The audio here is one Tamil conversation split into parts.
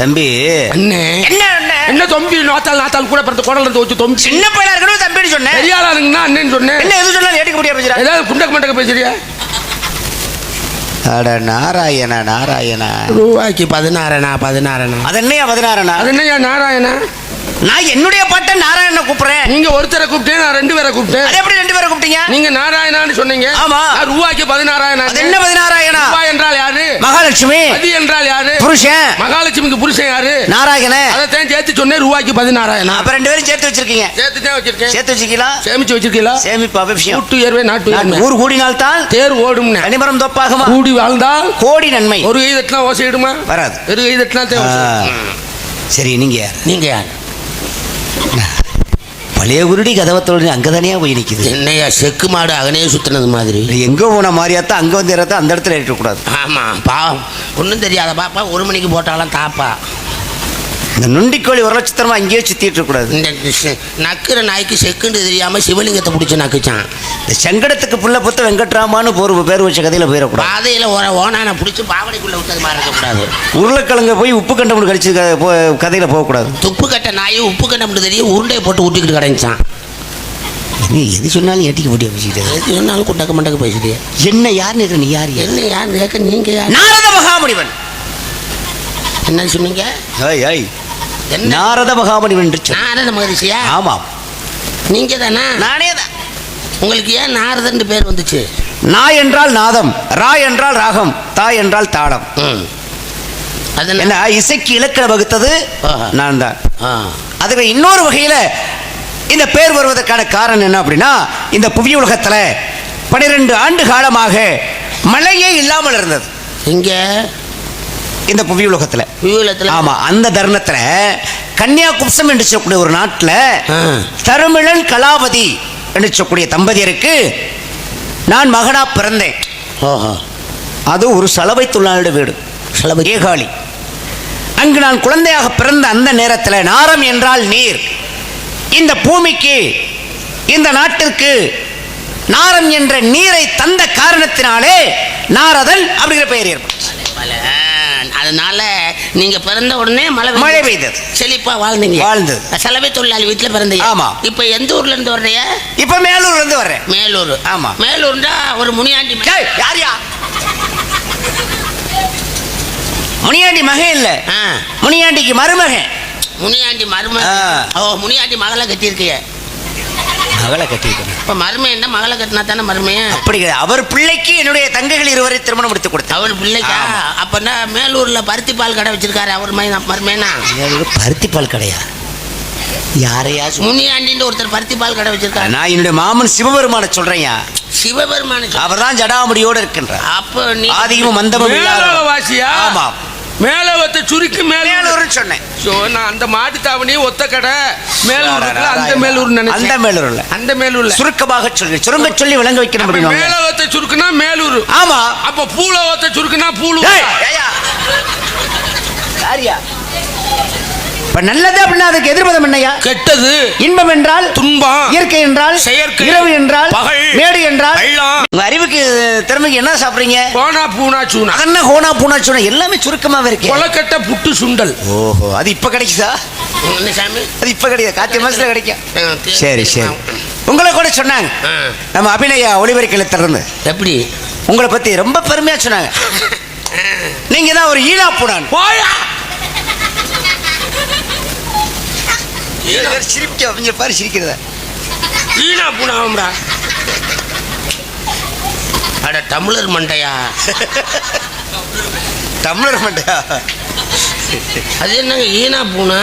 தம்பி அண்ணே என்ன தம்பி நாத்தால் கூட பிறந்த குடல இருந்து வச்சு தம்பி சின்ன பையனா இருக்கணும் தம்பின்னு சொன்னேன். பெரிய ஆளா இருக்குன்னா அண்ணன் சொன்னேன். என்ன எது சொன்னாலும் ஏட்டுக்க முடியாது பேசுறா. ஏதாவது குண்டக்க மண்டக்க பேசுறியா? அட நாராயணா நாராயணா. ரூபாய்க்கு 16 அது என்னையா 16? அது என்னையா நாராயணா? நான் என்னுடைய பாட்ட நாராயணனை கூப்பிடுறேன். நீங்க ஒருத்தரை கூப்பிட்டேன், நான் 2 பேரை கூப்பிட்டேன். அது எப்படி 2 பேரை கூப்பிட்டீங்க? நீங்க நாராயணான்னு சொன்னீங்க. ஆமா. ரூபாய்க்கு 16. அது என்ன 16? ரூபாய் என்றால் யாரு? மகாலட்சுமி. பதி என்றால் யாரு? புருஷன். மகாலட்சுமிக்கு புருஷன் யாரு? நாராயணன். அதைத்தான் சேர்த்து சொன்னேன். ரூபாய்க்கு 16. அப்ப 2 பேரும் சேர்த்து வச்சிருக்கீங்க. சேர்த்துதான் வச்சிருக்கேன். சேர்த்து வச்சிருக்கீங்களா? சேமிச்சு வச்சிருக்கீங்களா? சேமிப்பு அவசியம். கூட்டு ஏர்வே நாட்டு ஏர்வே. ஊர் கூடினால்தான் தேர் ஓடும். தனிமரம் தோப்பாகுமா? கூடி வாழ்ந்தால் கோடி நன்மை. ஒரு கைதட்டினா ஓசையிடுமா? வராது. ஒரு கைதட்டினா சரி, நீங்க யார்? நீங்க யார்? பழைய குருடி கதவத்தோடு அங்கதானே போய் நிக்குது. என்னையா செக்கு மாடு அகனே சுத்தினது மாதிரி எங்க போன மாதிரியாத்தான் அங்க வந்து ஏறத்தான் அந்த இடத்துல ஏற்றக்கூடாது. ஆமா பாவம் ஒன்றும் தெரியாத பாப்பா 1 மணிக்கு போட்டாலும் தாப்பா. இந்த நுண்டிக்கோழி 1 லட்சத்தரமா அங்கேயே சுத்திட்டு இருக்கக்கூடாது. இந்த நக்குற நாய்க்கு செக்குன்னு தெரியாம சிவலிங்கத்தை பிடிச்சி நக்குச்சான். இந்த சங்கடத்துக்கு புள்ள புத்த வெங்கட்ராமான்னு பேர் வச்ச கதையில போயிடக்கூடாது. பாதையில ஓனான பிடிச்சி பாவனைக்குள்ள விட்டது மாதிரி இருக்கக்கூடாது. உருளைக்கிழங்க போய் உப்பு கண்டமுன்னு கடிச்சு கதையில போகக்கூடாது. துப்பு கட்ட நாய் உப்பு கண்டமுன்னு தெரியும் உருண்டையை போட்டு ஊட்டிக்கிட்டு கிடைச்சான். எது சொன்னாலும் ஏட்டிக்க முடியாது பேசிட்டு. எது சொன்னாலும் குண்டக்க மண்டக்க பேசிட்டு என்ன யாருன்னு கேட்க நீ யார்? என்ன யாருன்னு கேட்க நீங்க யார்? நாரத மகாமுனிவன். என்ன சொன்னீங்க? நாரத மகாமுனிவன். நாரத மகரிஷியா? ஆமாம். நீங்க தானா? நானே தான். உங்களுக்கு ஏன் நாரதன் பேர் வந்துச்சு? நா என்றால் நாதம், ரா என்றால் ராகம், தா என்றால் தாளம். என்ன இசைக்கு இலக்கண வகுத்தது நான் தான். அதுல இன்னொரு வகையில இந்த பேர் வருவதற்கான காரணம் என்ன அப்படின்னா, இந்த புவி உலகத்துல 12 ஆண்டு காலமாக மழையே இல்லாமல் இருந்தது. இங்க இந்த புவி உலகத்துல. ஆமா. அந்த தருணத்துல கன்னியாகுப்சம் என்று சொல்லக்கூடிய ஒரு நாட்டுல தருமிழன் கலாவதி என்று சொல்லக்கூடிய தம்பதியருக்கு நான் மகனா பிறந்தேன். அது ஒரு சலவை தொழிலாளர் வீடு, சலவை ஏகாலி. அங்கு நான் குழந்தையாக பிறந்த அந்த நேரத்தில் நாரம் என்றால் நீர். இந்த பூமிக்கு இந்த நாட்டிற்கு நாரம் என்ற நீரை தந்த காரணத்தினாலே நாரதன் அப்படிங்கிற பெயர் ஏற்பட்டது. அதனால நீங்க பிறந்த உடனே மழை பெய்தது, செழிப்பா வாழ்ந்தது. சலவை தொழிலாளி வீட்டுல பிறந்தீங்க. ஆமா. இப்ப எந்த ஊர்ல இருந்து வர்றீங்க? இப்ப மேலூர்ல இருந்து வர்றேன். மேலூர். ஆமா. மேலூர்னா ஒரு முனியாண்டி. யாரியா? முனியாண்டி மகன் இல்ல, முனியாண்டிக்கு மருமகன். முனியாண்டி மருமகன். ஓ, முனியாண்டி மகளை கட்டியிருக்கிய? மகளை கட்டியிருக்கேன். இப்ப மருமையன் என்ன மகளை கட்டினா தானே மருமையன்? அப்படி அவர் பிள்ளைக்கு என்னுடைய தங்கைகள் 2 பேரை திருமணம் முடித்து கொடுத்தேன். அவர் பிள்ளைக்கா? அப்பனா மேலூர்ல பருத்தி பால் கடை வச்சிருக்காரு அவர் மருமையனா? பருத்தி பால் கடையா? யாரையா? முனியாண்டின்னு ஒருத்தர் பருத்தி பால் கடை வச்சிருக்காரு. நான் என்னுடைய மாமன் சிவபெருமான சொல்றேன். சிவபெருமான? அவர் தான் ஜடாமுடியோடு இருக்கின்றார். அப்ப நீ ஆதியும் மந்தமும் வாசியா? ஆமா. மேலவத்தை சுருக்கி மேலூர் சொன்னேன். நான் அந்த மாட்டு தாவணி ஒத்த கடை மேலூர், அந்த மேலூர் நினைச்சேன். அந்த மேலூர்ல, அந்த மேலூர்ல சுருக்கமாக சொல்லி சுருங்க சொல்லி விளங்க வைக்கணும். மேலவத்தை சுருக்குனா மேலூர். ஆமா. அப்ப பூலவத்தை சுருக்குனா பூலூர். நல்லது அப்படின்னா அதுக்கு எதிர்பதம் என்னையா? கெட்டது. இன்பம் என்றால் துன்பம், இயற்கை என்றால் செயற்கை, இரவு என்றால் பகல், மேடு என்றால் வெள்ளம். உங்க அறிவுக்கு திறமைக்கு என்ன சாப்பிடுறீங்க? கோனா பூனா சூனா. அதென்ன கோனா பூனா சூனா? எல்லாமே சுருக்கமாவே இருக்கு. கொலக்கட்டை புட்டு சுண்டல். ஓஹோ, அது இப்ப கிடைக்குதா? அது இப்ப கிடையாது, கார்த்திகை மாசத்துல கிடைக்கும். சரி சரி. உங்களை கூட சொன்னாங்க நம்ம அபிநயா ஒளிபரப்பில் திறந்து. எப்படி உங்களை பத்தி ரொம்ப பெருமையா சொன்னாங்க. நீங்க தான் ஒரு ஈழா பூனான். சிரிக்கிறதா? ஈழா பூனாவும்டா. அட தமிழர் மண்டையா. தமிழர் மண்டையா? அது என்னங்க ஈனா பூனா?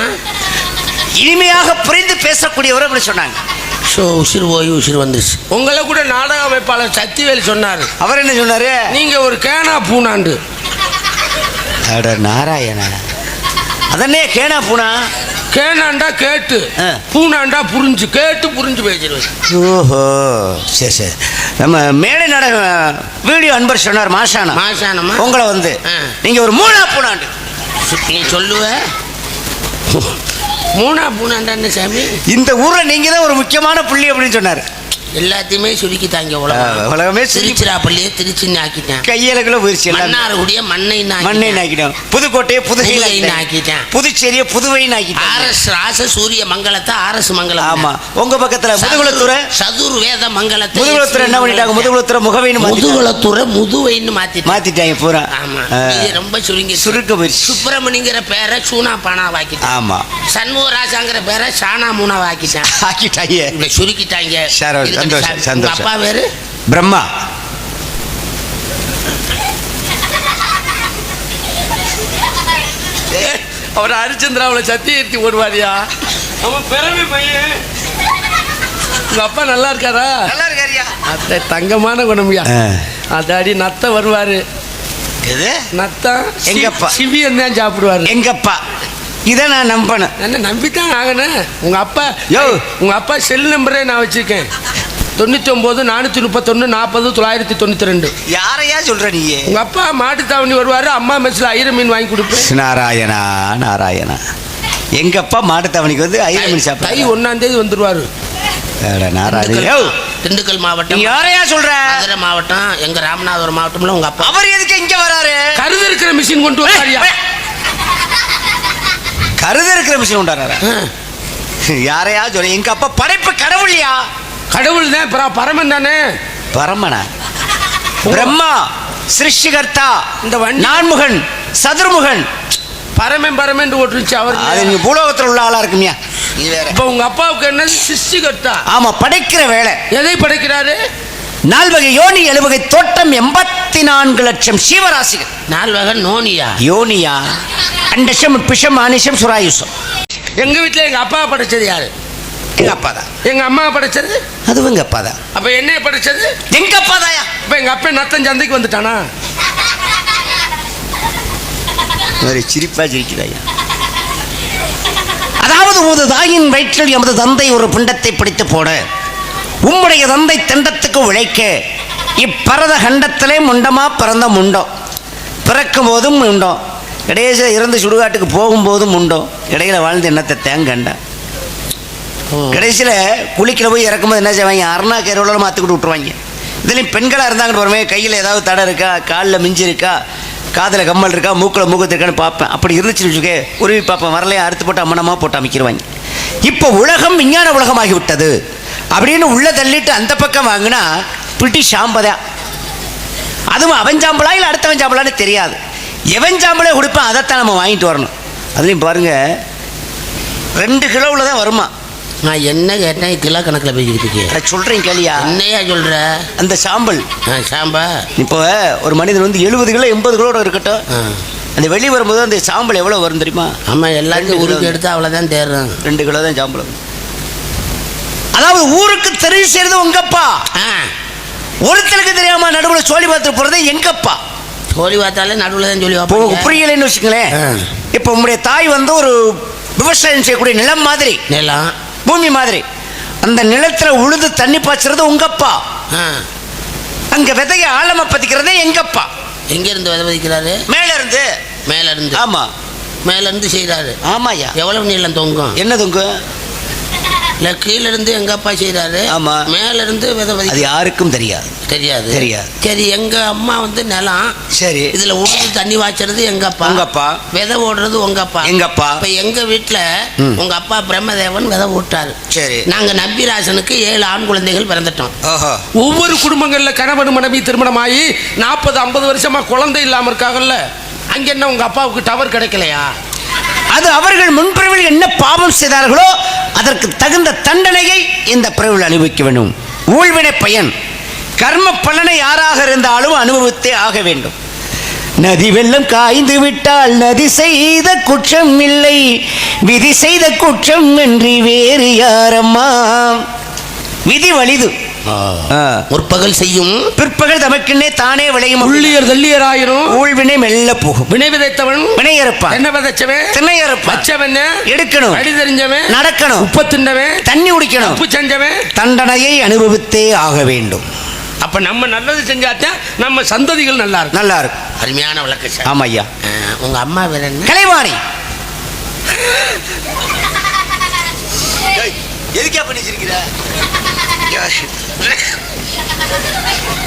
இனிமையாக புரிந்து பேசக்கூடியவர் அப்படி சொன்னாங்க. உசிறு போய் உசிறு வந்துருச்சு. உங்களை கூட நாடக அமைப்பாளர் சக்திவேல் சொன்னார். அவர் என்ன சொன்னாரு? நீங்க ஒரு கேனா பூனாண்டு. அட நாராயணா, அதனே கேனா பூனா? கேனாண்டா கேட்டு, பூனாண்டா புரிஞ்சு, கேட்டு புரிஞ்சு பேசிடுவேன். ஓஹோ, சரி சரி. நம்ம மேடை நாடக வீடியோ அன்பர் சொன்னார் மாசானா. மாசானமா? உங்களை வந்து நீங்க ஒரு மூணா பூனாண்டு. நீ சொல்லுவ மூணா பூனாண்டான்னு சாமி? இந்த ஊர்ல நீங்க தான் ஒரு முக்கியமான புள்ளி அப்படின்னு சொன்னார். எல்லாத்தையுமே சுருக்கிட்டாங்க. உலகமே திருச்சிராப்பள்ளியே திருச்சின்னு ஆக்கிட்டேன். கையலக்குள்ள போயிருச்சு. மன்னார்குடிய மண்ணை ஆக்கிட்டோம். புதுக்கோட்டையை புதுகைன்னு ஆக்கிட்டேன். புதுச்சேரியை புதுவைன்னு ஆக்கிட்டேன். ஆர்எஸ் ராச சூரிய மங்கலத்தை ஆர்எஸ் மங்கலம். ஆமா. உங்க பக்கத்துல முதுகுளத்துறை சதுர்வேத மங்கலத்தை முதுகுளத்துறை என்ன பண்ணிட்டாங்க? முதுகுளத்துறை முகவைன்னு முதுகுளத்துறை முதுவைன்னு மாத்திட்டாங்க பூரா. ஆமா. இது ரொம்ப சுருக்க போயிருச்சு. சுப்பிரமணியங்கிற பேரை சூனா பானா வாக்கிட்டான். ஆமா. சண்முகராஜாங்கிற பேரை சானா மூனா ஆக்கிட்டாங்க. சுருக்கிட்டாங்க. சந்தோஷம். அப்பா பேரு பிரம்மா. அவர் ஹரிச்சந்திராவில் சத்தியர்த்தி ஓடுவாரியா? அவன் பிறவி பையன். உங்க அப்பா நல்லா இருக்காரா? நல்லா இருக்காரியா? அத்தை தங்கமான குணமியா. அதாடி நத்த வருவாரு. நத்தம் எங்கப்பா சிவியன் தான் சாப்பிடுவாரு. எங்கப்பா இதை நான் நம்பணும். என்ன நம்பித்தான் ஆகணும். உங்க அப்பா செல் நம்பரே நான் வச்சிருக்கேன். 99 431 40 992. யாரையா சொல்ற நீ? உங்க அப்பா மாட்டுத்தாவணி வருவாரு. அம்மா மெஸ்ல ஐர மீன் வாங்கி கொடுப்பேன். நாராயணா எங்க அப்பா மாட்டுத்தாவணிக்கு வந்து ஐர மீன் சாப்பிட தை 1ஆம் தேதி வந்துருவாரு. திண்டுக்கல் மாவட்டம். யாரையா சொல்ற? மதுரை மாவட்டம். எங்க ராமநாதபுரம் மாவட்டம்ல உங்க அப்பா. அவர் எதுக்கு இங்க வராரு? கருது இருக்கிற மிஷின் கொண்டு வராரியா? கருது இருக்கிற மிஷின் கொண்டாடுறாரா? யாரையா சொல்ற? எங்க அப்பா படைப்பு கடவுள்யா. கடவுள் தான். பரமன் தானே. பரமனா? பிரம்மா சிருஷ்டிகர்த்தா. இந்த வண்டி நான்முகன் சதுர்முகன் பரமன் ஓட்டுருச்சு அவர். அது நீங்க பூலோகத்தில் உள்ள ஆளா இருக்குமியா. இப்ப உங்க அப்பாவுக்கு என்ன? சிருஷ்டிகர்த்தா. ஆமா. படைக்கிற வேலை. எதை படைக்கிறாரு? 4 வகை யோனி 7 வகை தோட்டம் 84 லட்சம் சீவராசிகள். 4 வகை யோனியா அண்டசம் பிஷம் ஆனிஷம் சுராயுஷம். எங்க வீட்டுல எங்க அப்பா படைச்சது யாரு? எங்க அப்பா தான். எங்க அம்மா படைச்சது அதுவும் எங்க அப்பா தான். அப்ப என்ன படைச்சது? எங்க அப்பா தாயா. இப்ப எங்க அப்பா நத்தம் சந்தைக்கு வந்துட்டானா? சிரிப்பா சிரிக்கிறாயா. அதாவது உமது தாயின் வயிற்றில் எமது தந்தை ஒரு பிண்டத்தை பிடித்து போட உம்முடைய தந்தை தண்டத்துக்கு உழைக்க இப்பரத கண்டத்திலே முண்டமா பிறந்த முண்டம். பிறக்கும் போதும் முண்டம், இடையே இறந்து சுடுகாட்டுக்கு போகும்போதும் முண்டம், இடையில வாழ்ந்து என்னத்தை தேங்கண்டா. கடைசியில் குளிக்கல போய் இறக்கும்போது என்ன செய்வாங்க? அருணா கேரோட மாற்றிக்கிட்டு விட்டுருவாங்க. இதுலேயும் பெண்களாக இருந்தாங்கன்னு வருவேன். கையில் ஏதாவது தடை இருக்கா, காலில் மிஞ்சி இருக்கா, காதில் கம்மல் இருக்கா, மூக்கில் மூக்கத்து இருக்கான்னு பார்ப்பேன். அப்படி இருந்துச்சுன்னு வச்சுக்கே உருவி பார்ப்பேன். வரலையே அறுத்து போட்டு அம்மனமாக போட்டு அமைக்கிடுவாங்க. இப்போ உலகம் விஞ்ஞான உலகமாகி விட்டது அப்படின்னு உள்ள தள்ளிட்டு அந்த பக்கம் வாங்கினா பிடி சாம்பதான். அதுவும் அவன் சாம்பலா இல்லை அடுத்தவன் சாம்பலான்னு தெரியாது. எவன் சாம்பலே கொடுப்பேன், அதைத்தான் நம்ம வாங்கிட்டு வரணும். அதுலேயும் பாருங்கள் 2 கிலோவில் தான் வருமா. நான் என்ன கேட்டேன்? கிலோ கணக்கில் போய்கிட்டு சொல்கிறேன் கேளியா. என்னையா சொல்கிற? அந்த சாம்பல் இப்போ ஒரு மனிதன் வந்து 70 கிலோ 80 கிலோட இருக்கட்டும், அந்த வெளியே வரும்போது அந்த சாம்பல் எவ்வளோ வரும் தெரியுமா? ஆமாம், எல்லாத்தையும் உருக்கி எடுத்து அவ்வளோதான் தேடுறேன். 2 கிலோ தான் சாம்பல். அதாவது ஊருக்கு தெரிவு செய்யறது உங்கப்பா. ஒருத்தருக்கு தெரியாம நடுவில் சோழி பார்த்து போறது எங்கப்பா. சோழி பார்த்தாலே நடுவில் தான் சொல்லி புரியலன்னு வச்சுங்களேன். இப்போ உங்களுடைய தாய் வந்து ஒரு விவசாயம் செய்யக்கூடிய நிலம் மாதிரி, நிலம் பூமி மாதிரி, அந்த நிலத்துல உழுது தண்ணி பாய்ச்சறது உங்கப்பா. அங்க விதைய ஆழமா பதிக்கிறதே எங்கப்பா. எங்க இருந்து விதை பதிக்கிறாரு? மேல இருந்து. ஆமா, மேல இருந்து செய்யறாரு. ஆமாயா. எவ்வளவு நீளம் தொங்கும்? என்ன தொங்கும்? இல்ல கீழ இருந்து எங்க அப்பா செய்யறாரு. ஆமா, மேல இருந்து விதை பதிக்க. அது யாருக்கும் தெரியாது. சரி, எங்க அம்மா வந்து நிலம். சரி, இதுல உழுது தண்ணி வாய்ச்சறது எங்க அப்பா. உங்கப்பா. விதை ஓடுறது உங்க அப்பா. எங்கப்பா. இப்ப எங்க வீட்டுல உங்க அப்பா பிரம்மதேவன் விதை ஓட்டாரு. சரி, நாங்க நம்பிராசனுக்கு 7 ஆண் குழந்தைகள் பிறந்துட்டோம். ஒவ்வொரு குடும்பங்கள்ல கணவன் மனைவி திருமணம் ஆகி 40-50 வருஷமா குழந்தை இல்லாம இருக்காங்கல்ல, அங்க என்ன உங்க அப்பாவுக்கு டவர் கிடைக்கலையா? அது அவர்கள் முன்பிறவில் என்ன பாவம் செய்தார்களோ அதற்கு தகுந்த தண்டனையை இந்த பிறவில் அனுபவிக்க வேண்டும். ஊழ்வினை பயன் கர்ம பலனை யாராக இருந்தாலும் அனுபவித்தே ஆக வேண்டும். நதி வெள்ளம் காய்ந்து விட்டால் நதி செய்த குற்றம் இல்லை, விதி செய்த குற்றம் என்று வேறு யாரம்மா. விதி வலிது, முற்பகல் செய்யும் பிற்பகல் தமக்குன்னே தானே விளையும். உள்ளியர் தள்ளியராயிரும் ஊழ்வினை மெல்ல போகும். வினை விதைத்தவன் வினை இருப்பான். என்ன விதைச்சவன் திணை இருப்பான். வச்சவன் எடுக்கணும், அடி தெரிஞ்சவன் நடக்கணும், உப்பு தின்னவன் தண்ணி குடிக்கணும், உப்பு செஞ்சவன் தண்டனையை அனுபவித்தே ஆக வேண்டும். அப்ப நம்ம நல்லது செஞ்சாத்தான் நம்ம சந்ததிகள் நல்லா இருக்கும். நல்லா இருக்கும். அருமையான விளக்கம். ஆமா ஐயா. உங்க அம்மா வேற என்ன? கலைவாணி. எதுக்கா பண்ணிச்சிருக்கிற?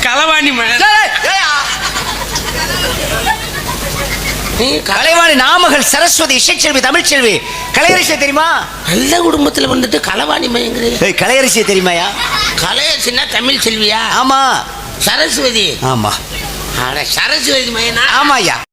களவாணி மகன். நீ கலைவாணி நாமகள் சரஸ்வதி இசைச்செல்வி தமிழ்ச்செல்வி கலையரசியை தெரியுமா? நல்ல குடும்பத்துல வந்துட்டு களவாணி மயங்கிறீ. கலையரசியை தெரியுமாயா? கலையரசின்னா தமிழ் செல்வியா? ஆமா. சரஸ்வதி. ஆமா. அட சரஸ்வதி மயனா? ஆமாயா.